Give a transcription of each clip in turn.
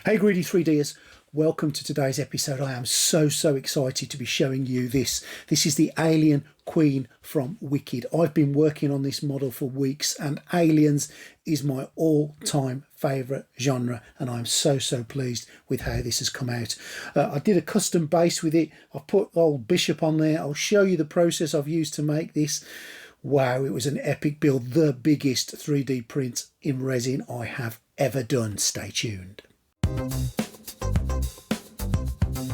Hey greedy 3Ders, welcome to today's episode. I am so excited to be showing you this. This is the Alien Queen from Wicked. I've been working on this model for weeks and Aliens is my all-time favourite genre and I'm so pleased with how this has come out. I did a custom base with it. I've put old Bishop on there. I'll show you the process I've used to make this. Wow, it was an epic build, the biggest 3D print in resin I have ever done. Stay tuned.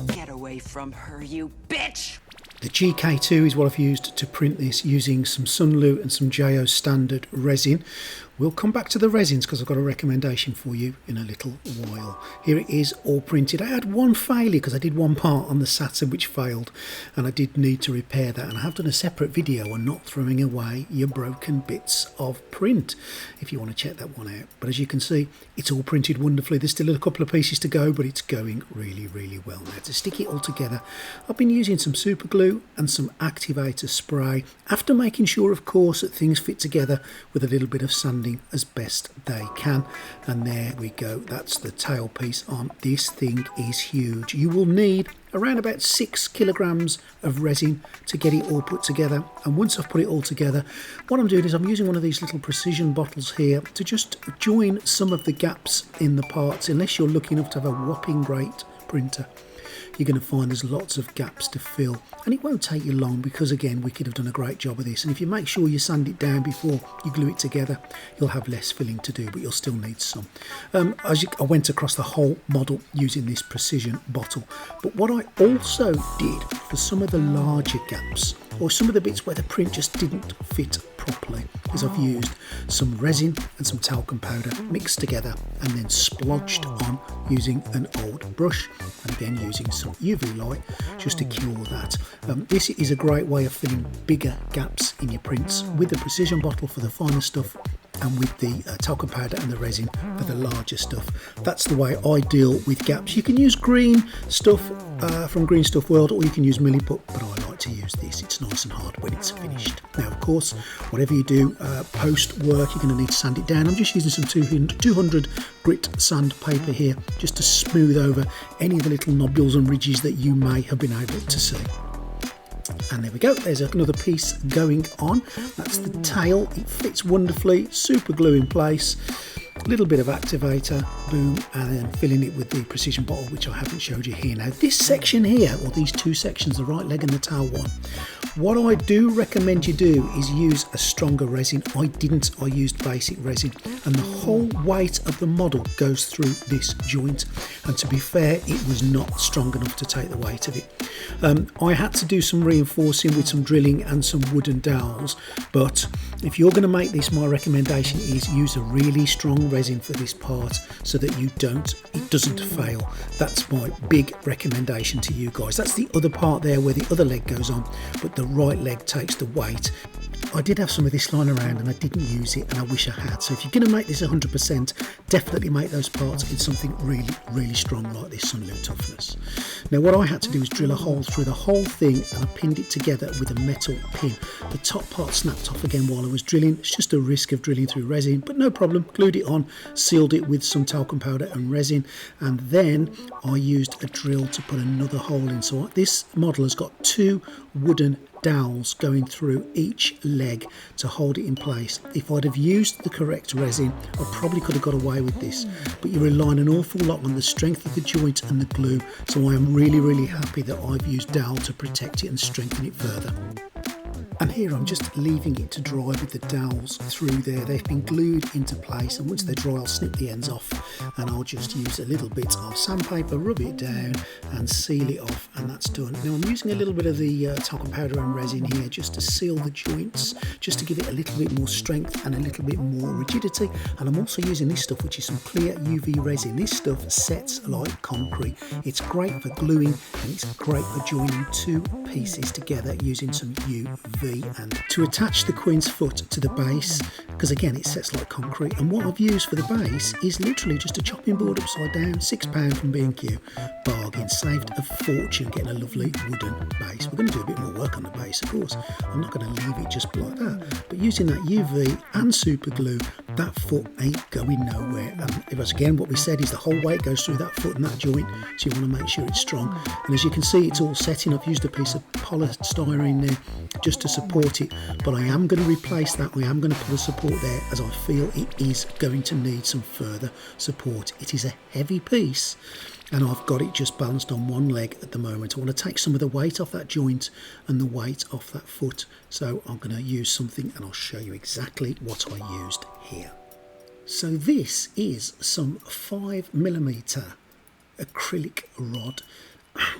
Get away from her, you bitch! The GK2 is what I've used to print this using some Sunlu and some JO standard resin. We'll come back to the resins because I've got a recommendation for you in a little while. Here it is all printed. I had one failure because I did one part on the Saturn which failed and I did need to repair that, and I have done a separate video on not throwing away your broken bits of print if you want to check that one out. But as you can see, it's all printed wonderfully. There's still a couple of pieces to go, but it's going really well. Now to stick it all together, I've been using some super glue and some activator spray after making sure of course that things fit together with a little bit of sanding as best they can. And there we go, that's the tail piece on. This thing is huge. You will need around about 6 kilograms of resin to get it all put together, and once I've put it all together, what I'm doing is I'm using one of these little precision bottles here to just join some of the gaps in the parts. Unless you're lucky enough to have a whopping great printer, you're going to find there's lots of gaps to fill, and it won't take you long because again Wicked have done a great job of this, and if you make sure you sand it down before you glue it together, you'll have less filling to do, but you'll still need some. I went across the whole model using this precision bottle, but what I also did for some of the larger gaps or some of the bits where the print just didn't fit properly is I've used some resin and some talcum powder mixed together and then splodged on using an old brush, and then using some UV light just to cure that. This is a great way of filling bigger gaps in your prints with the precision bottle for the finer stuff and with the talcum powder and the resin for the larger stuff. That's the way I deal with gaps. You can use green stuff from Green Stuff World, or you can use Milliput, but I like to use this. It's nice and hard when it's finished. Now of course, whatever you do post work, you're going to need to sand it down. I'm just using some 200 grit sandpaper here just to smooth over any of the little nodules and ridges that you may have been able to see. And there we go, there's another piece going on. That's the tail. It fits wonderfully, super glue in place, a little bit of activator, boom, and then filling it with the precision bottle, which I haven't showed you here. Now this section here, or these two sections, the right leg and the tail one, what I do recommend you do is use a stronger resin. I didn't, I used basic resin, and the whole weight of the model goes through this joint, and to be fair, it was not strong enough to take the weight of it. I had to do some reinforcing with some drilling and some wooden dowels, but if you're going to make this, my recommendation is use a really strong resin for this part so that it doesn't fail. That's my big recommendation to you guys. That's the other part there where the other leg goes on, but the right leg takes the weight. I did have some of this lying around and I didn't use it, and I wish I had. So if you're going to make this 100%, definitely make those parts in something really strong like this Sunlu Toughness. Now what I had to do is drill a hole through the whole thing, and I pinned it together with a metal pin. The top part snapped off again while I was drilling. It's just a risk of drilling through resin, but no problem. Glued it on, sealed it with some talcum powder and resin, and then I used a drill to put another hole in. So this model has got 2 wooden dowels going through each leg to hold it in place. If I'd have used the correct resin, I probably could have got away with this, but you're relying an awful lot on the strength of the joint and the glue, so I am really happy that I've used dowel to protect it and strengthen it further. And here I'm just leaving it to dry with the dowels through there. They've been glued into place, and once they're dry I'll snip the ends off and I'll just use a little bit of sandpaper, rub it down and seal it off, and that's done. Now I'm using a little bit of the talcum powder and resin here just to seal the joints, just to give it a little bit more strength and a little bit more rigidity. And I'm also using this stuff, which is some clear UV resin. This stuff sets like concrete. It's great for gluing and it's great for joining 2 pieces together using some UV. UV and to attach the Queen's foot to the base, because again it sets like concrete, and what I've used for the base is literally just a chopping board upside down, £6 from B&Q, bargain, saved a fortune getting a lovely wooden base. We're going to do a bit more work on the base, of course. I'm not going to leave it just like that, but using that UV and super glue, that foot ain't going nowhere. And if it's again what we said is the whole weight goes through that foot and that joint, so you want to make sure it's strong. And as you can see, it's all setting. I've used a piece of polystyrene there just to support it, but I am going to replace that. I am going to put a support there as I feel it is going to need some further support. It is a heavy piece and I've got it just balanced on one leg at the moment. I want to take some of the weight off that joint and the weight off that foot, so I'm going to use something and I'll show you exactly what I used here. So this is some 5mm acrylic rod.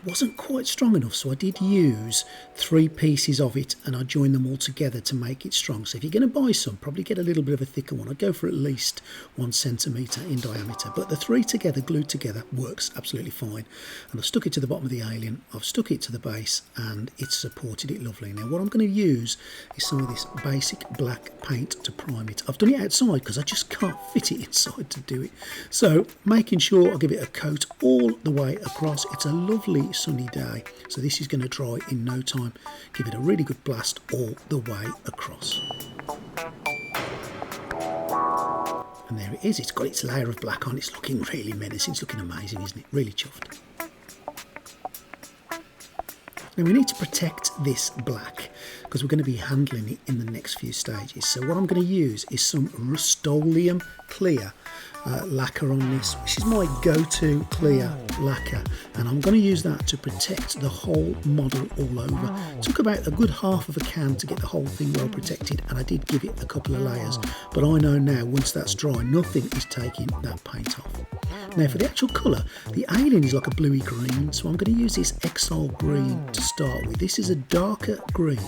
Wasn't quite strong enough, so I did use 3 pieces of it and I joined them all together to make it strong. So if you're going to buy some, probably get a little bit of a thicker one. I'd go for at least 1 centimetre in diameter, but the 3 together, glued together, works absolutely fine. And I've stuck it to the bottom of the alien, I've stuck it to the base, and it's supported it lovely. Now what I'm going to use is some of this basic black paint to prime it. I've done it outside because I just can't fit it inside to do it, so making sure I give it a coat all the way across. It's a lovely sunny day, so this is going to dry in no time. Give it a really good blast all the way across. And there it is, it's got its layer of black on. It's looking really menacing, it's looking amazing, isn't it? Really chuffed. Now we need to protect this black because we're going to be handling it in the next few stages. So what I'm going to use is some Rust-Oleum clear lacquer on this, which is my go-to clear lacquer, and I'm going to use that to protect the whole model all over. It took about a good half of a can to get the whole thing well protected, and I did give it a couple of layers, but I know now once that's dry nothing is taking that paint off. Now for the actual colour, the alien is like a bluey green, so I'm going to use this Exile green to start with. This is a darker green,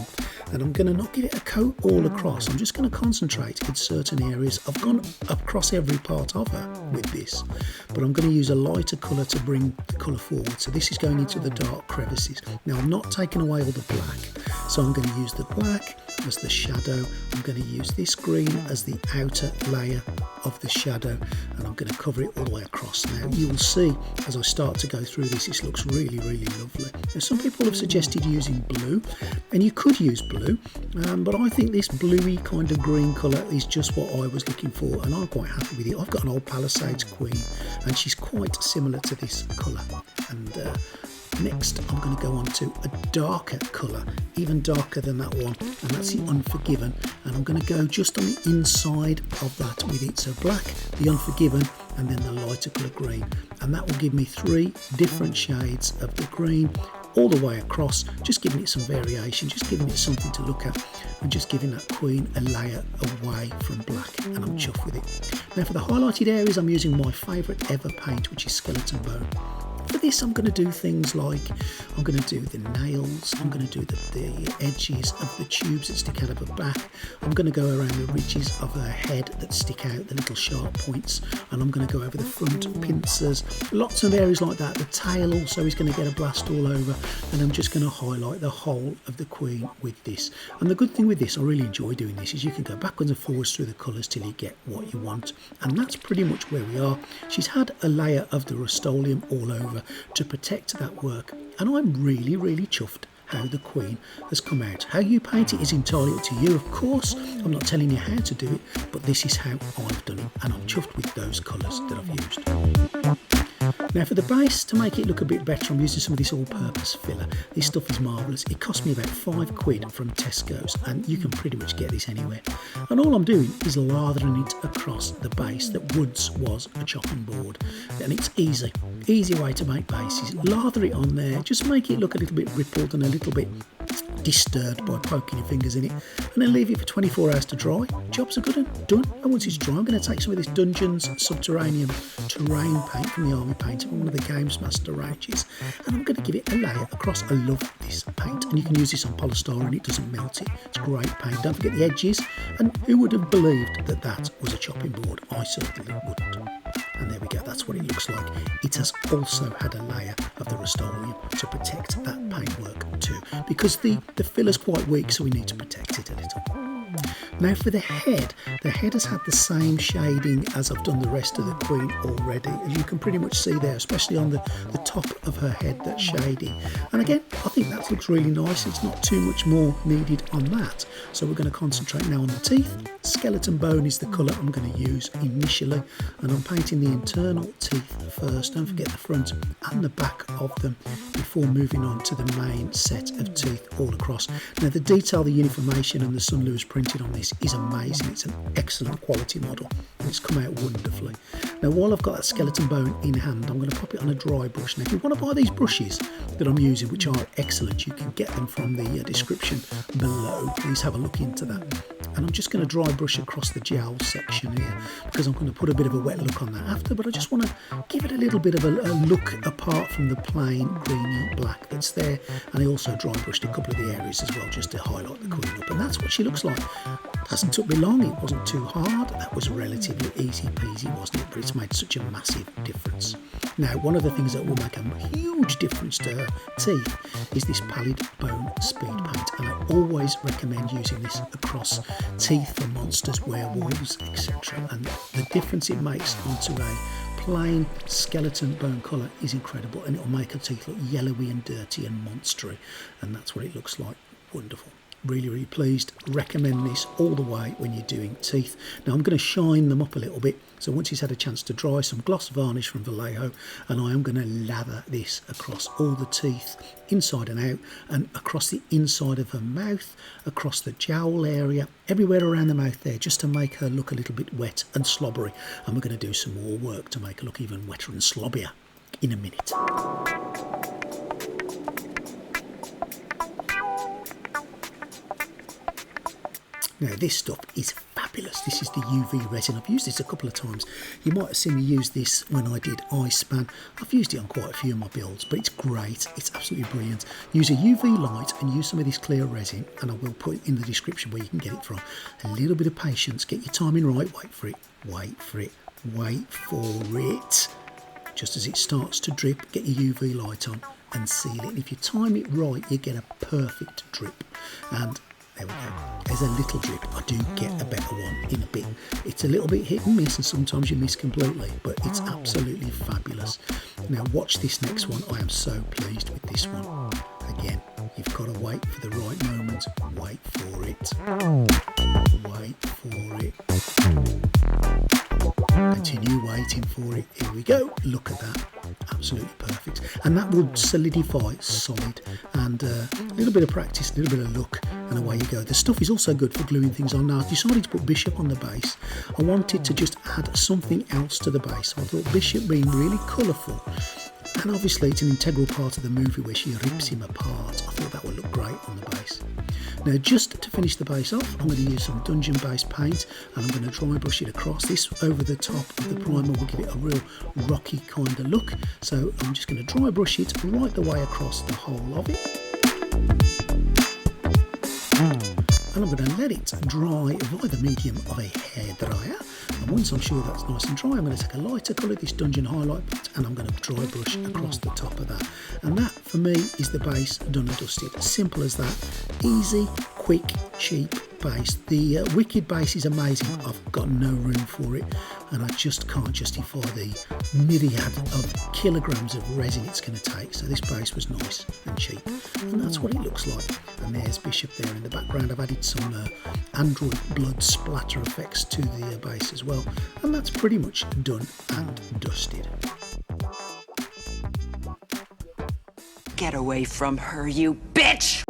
and I'm going to not give it a coat all across. I'm just going to concentrate in certain areas. I've gone across every part of her with this, but I'm going to use a lighter colour to bring the colour forward. So this is going into the dark crevices. Now I'm not taking away all the black, so I'm going to use the black as the shadow. I'm going to use this green as the outer layer of the shadow, and I'm going to cover it all the way across. Now you will see as I start to go through this, it looks really, really lovely. Now some people have suggested using blue, and you could use blue, but I think this bluey kind of green colour is just what I was looking for, and I'm quite happy with it. I've got an old Palisades Queen, and she's quite similar to this colour. And next I'm going to go on to a darker colour, even darker than that one, and that's the Unforgiven, and I'm going to go just on the inside of that with it. So black, the Unforgiven, and then the lighter colour green, and that will give me 3 different shades of the green all the way across, just giving it some variation, just giving it something to look at, and just giving that Queen a layer away from black, and I'm chuffed with it. Now for the highlighted areas, I'm using my favourite ever paint, which is Skeleton Bone. For this I'm going to do things like, I'm going to do the nails, I'm going to do the edges of the tubes that stick out of her back, I'm going to go around the ridges of her head that stick out, the little sharp points, and I'm going to go over the front pincers, lots of areas like that. The tail also is going to get a blast all over, and I'm just going to highlight the whole of the Queen with this. And the good thing with this, I really enjoy doing this, is you can go backwards and forwards through the colours till you get what you want, and that's pretty much where we are. She's had a layer of the Rust-Oleum all over to protect that work, and I'm really, really chuffed how the Queen has come out. How you paint it is entirely up to you, of course. I'm not telling you how to do it, but this is how I've done it, and I'm chuffed with those colours that I've used. Now for the base, to make it look a bit better, I'm using some of this all-purpose filler. This stuff is marvellous. It cost me about £5 from Tesco's, and you can pretty much get this anywhere. And all I'm doing is lathering it across the base that once was a chopping board. And it's easy way to make bases. Lather it on there, just make it look a little bit rippled and a little bit disturbed by poking your fingers in it, and then leave it for 24 hours to dry. Jobs are good and done. And once it's dry, I'm going to take some of this Dungeons Subterranean terrain paint from the Army Paint from one of the Games Master ranges, and I'm going to give it a layer across. I love this paint, and you can use this on polystyrene, it doesn't melt it. It's great paint. Don't forget the edges, and who would have believed that that was a chopping board? I certainly wouldn't. And there we go, that's what it looks like. It has also had a layer of the Rust-Oleum to protect that paintwork too, because the filler's quite weak, so we need to protect it a little. Now for the head has had the same shading as I've done the rest of the Queen already, as you can pretty much see there, especially on the top of her head, that shading. And again, I think that looks really nice. It's not too much more needed on that. So we're going to concentrate now on the teeth. Skeleton bone is the colour I'm going to use initially, and I'm painting the internal teeth first. Don't forget the front and the back of them before moving on to the main set of teeth all across. Now the detail, the uniformation and the Sunlu is printed on this is amazing. It's an excellent quality model and it's come out wonderfully. Now while I've got that skeleton bone in hand, I'm going to pop it on a dry brush. Now if you want to buy these brushes that I'm using, which are excellent, you can get them from the description below. Please have a look into that. And I'm just going to dry brush across the jowl section here, because I'm going to put a bit of a wet look on that after, but I just want to give it a little bit of a look apart from the plain greeny black that's there. And I also dry brushed a couple of the areas as well, just to highlight the Queen up, and that's what she looks like. It hasn't took me long, it wasn't too hard, that was relatively easy peasy, wasn't it? But it's made such a massive difference. Now one of the things that will make a huge difference to her teeth is this pallid bone speed paint, and I always recommend using this across teeth for monsters, werewolves, etc. And the difference it makes onto a plain skeleton bone colour is incredible, and it'll make her teeth look yellowy and dirty and monstery, and that's what it looks like. Wonderful. Really, really pleased. Recommend this all the way when you're doing teeth. Now I'm going to shine them up a little bit, so once it's had a chance to dry, some gloss varnish from Vallejo, and I am going to lather this across all the teeth, inside and out, and across the inside of her mouth, across the jowl area, everywhere around the mouth there, just to make her look a little bit wet and slobbery. And we're going to do some more work to make her look even wetter and slobbier in a minute. Now this stuff is fabulous. This is the UV resin. I've used this a couple of times. You might have seen me use this when I did Iceman. I've used it on quite a few of my builds, but it's great. It's absolutely brilliant. Use a UV light and use some of this clear resin, and I will put it in the description where you can get it from. A little bit of patience, get your timing right, wait for it, wait for it, wait for it. Just as it starts to drip, get your UV light on and seal it. And if you time it right, you get a perfect drip. And there we go. There's a little drip. I do get a better one in a bit. It's a little bit hit and miss, and sometimes you miss completely, but it's absolutely fabulous. Now watch this next one. I am so pleased with this one. Again, you've got to wait for the right moment. Wait for it. Wait for it. Continue waiting for it. Here we go. Look at that. Absolutely perfect. And that will solidify solid. And a little bit of practice, a little bit of luck, and away you go. The stuff is also good for gluing things on. Now I decided to put Bishop on the base. I wanted to just add something else to the base. So I thought Bishop being really colourful, and obviously it's an integral part of the movie where she rips him apart, I thought that would look great on the base. Now just to finish the base off, I'm going to use some dungeon based paint, and I'm going to dry brush it across. This over the top of the primer will give it a real rocky kind of look. So I'm just going to dry brush it right the way across the whole of it. And I'm going to let it dry by the medium of a hairdryer. And once I'm sure that's nice and dry, I'm going to take a lighter colour, this dungeon highlight paint, and I'm going to dry brush across the top of that. And that for me is the base done and dusted. Simple as that. Easy, quick, cheap base. The Wicked base is amazing. I've got no room for it, and I just can't justify the myriad of kilograms of resin it's going to take. So this base was nice and cheap, and that's what it looks like. And there's Bishop there in the background. I've added some Android blood splatter effects to the base as well, and that's pretty much done and dusted. Get away from her, you bitch!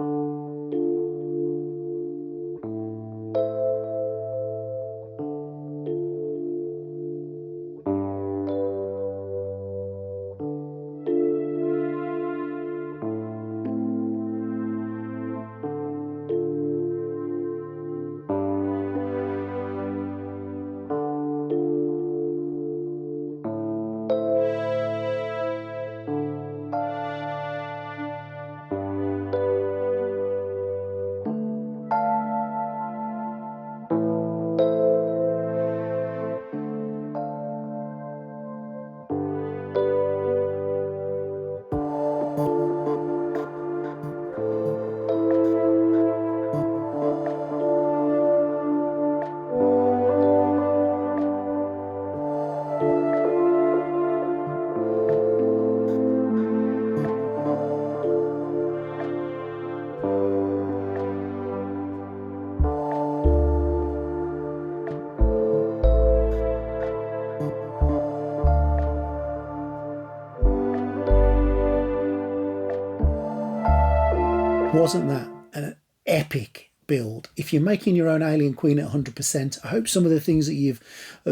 Wasn't that an epic build? If you're making your own Alien Queen at 100%, I hope some of the things that you've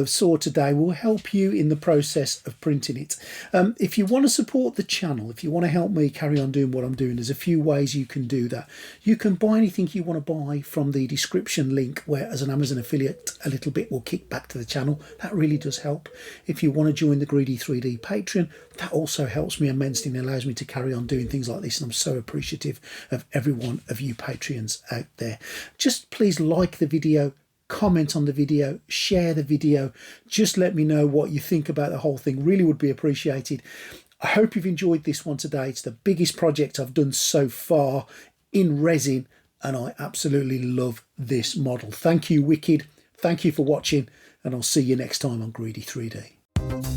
saw today will help you in the process of printing it. If you want to support the channel, if you want to help me carry on doing what I'm doing, there's a few ways you can do that. You can buy anything you want to buy from the description link, where as an Amazon affiliate, a little bit will kick back to the channel. That really does help. If you want to join the Greedy 3D Patreon, that also helps me immensely and allows me to carry on doing things like this. And I'm so appreciative of every one of you Patreons out there. Just please like the video, comment on the video, share the video. Just let me know what you think about the whole thing. Really would be appreciated. I hope you've enjoyed this one today. It's the biggest project I've done so far in resin, and I absolutely love this model. Thank you, Wicked. Thank you for watching, and I'll see you next time on Greedy 3D.